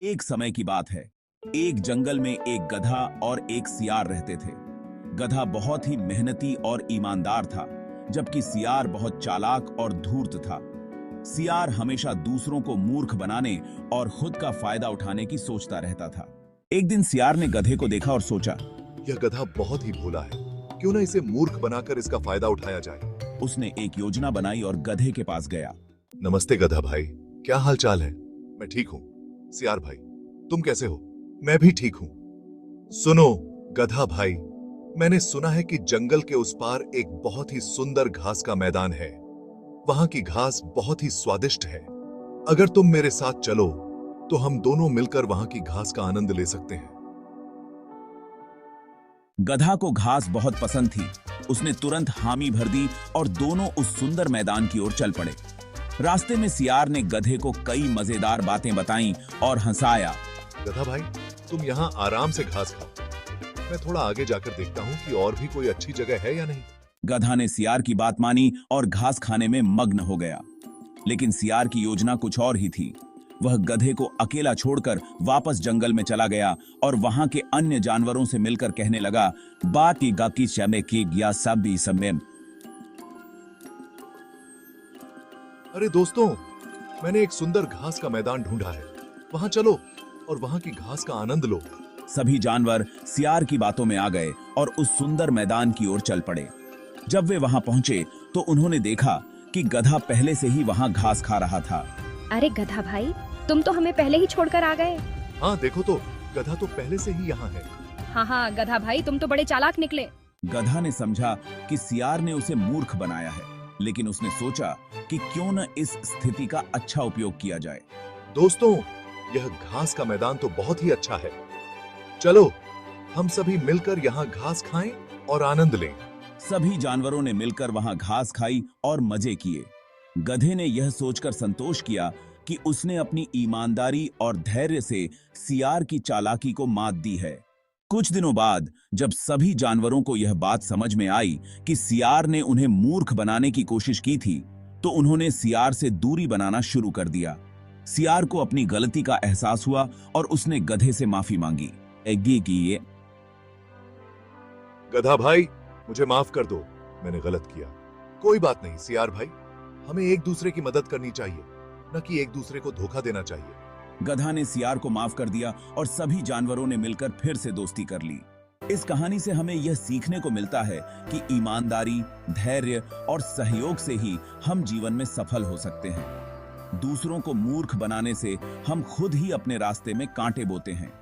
एक समय की बात है। एक जंगल में एक गधा और एक सियार रहते थे। गधा बहुत ही मेहनती और ईमानदार था, जबकि सियार बहुत चालाक और धूर्त था। सियार हमेशा दूसरों को मूर्ख बनाने और खुद का फायदा उठाने की सोचता रहता था। एक दिन सियार ने गधे को देखा और सोचा, यह गधा बहुत ही भोला है, क्यों ना इसे मूर्ख बनाकर इसका फायदा उठाया जाए। उसने एक योजना बनाई और गधे के पास गया। नमस्ते गधा भाई, क्या हाल चाल है? मैं ठीक हूँ। सियार भाई, तुम कैसे हो? मैं भी ठीक हूँ। सुनो गधा भाई, मैंने सुना है कि जंगल के उस पार एक बहुत ही सुंदर घास का मैदान है। वहां की घास बहुत ही स्वादिष्ट है। अगर तुम मेरे साथ चलो तो हम दोनों मिलकर वहां की घास का आनंद ले सकते हैं। गधा को घास बहुत पसंद थी। उसने तुरंत हामी भर दी और दोनों उस सुंदर मैदान की ओर चल पड़े। रास्ते में सियार ने गधे को कई मजेदार बातें बताईं और हंसाया। गधा भाई, तुम यहाँ आराम से घास खाओ। मैं थोड़ा आगे जाकर देखता हूँ कि और भी कोई अच्छी जगह है या नहीं। गधा ने सियार की बात मानी और घास खाने में मग्न हो गया। लेकिन सियार की योजना कुछ और ही थी। वह गधे को अकेला छोड़कर वापस जंगल में चला गया और वहां के अन्य जानवरों से मिलकर कहने लगा, बाकी गाकी समय की गया सभी समय। अरे दोस्तों, मैंने एक सुंदर घास का मैदान ढूंढा है। वहां चलो और वहां की घास का आनंद लो। सभी जानवर सियार की बातों में आ गए और उस सुंदर मैदान की ओर चल पड़े। जब वे वहां पहुंचे तो उन्होंने देखा कि गधा पहले से ही वहां घास खा रहा था। अरे गधा भाई, तुम तो हमें पहले ही छोड़कर आ गए। हाँ देखो तो, गधा तो पहले से ही यहाँ है। हाँ गधा भाई, तुम तो बड़े चालाक निकले। गधा ने समझा कि सियार ने उसे मूर्ख बनाया है, लेकिन उसने सोचा कि क्यों न इस स्थिति का अच्छा उपयोग किया जाए। दोस्तों, यह घास का मैदान तो बहुत ही अच्छा है। चलो हम सभी मिलकर यहाँ घास खाएं और आनंद लें। सभी जानवरों ने मिलकर वहां घास खाई और मजे किए। गधे ने यह सोचकर संतोष किया कि उसने अपनी ईमानदारी और धैर्य से सियार की चालाकी को मात दी है। कुछ दिनों बाद जब सभी जानवरों को यह बात समझ में आई कि सियार ने उन्हें मूर्ख बनाने की कोशिश की थी, तो उन्होंने सियार से दूरी बनाना शुरू कर दिया। सियार को अपनी गलती का एहसास हुआ और उसने गधे से माफी मांगी। गधा भाई, मुझे माफ कर दो, मैंने गलत किया। कोई बात नहीं सियार भाई, हमें एक दूसरे की मदद करनी चाहिए, न कि एक दूसरे को धोखा देना चाहिए। गधा ने सियार को माफ कर दिया और सभी जानवरों ने मिलकर फिर से दोस्ती कर ली। इस कहानी से हमें यह सीखने को मिलता है कि ईमानदारी, धैर्य और सहयोग से ही हम जीवन में सफल हो सकते हैं। दूसरों को मूर्ख बनाने से हम खुद ही अपने रास्ते में कांटे बोते हैं।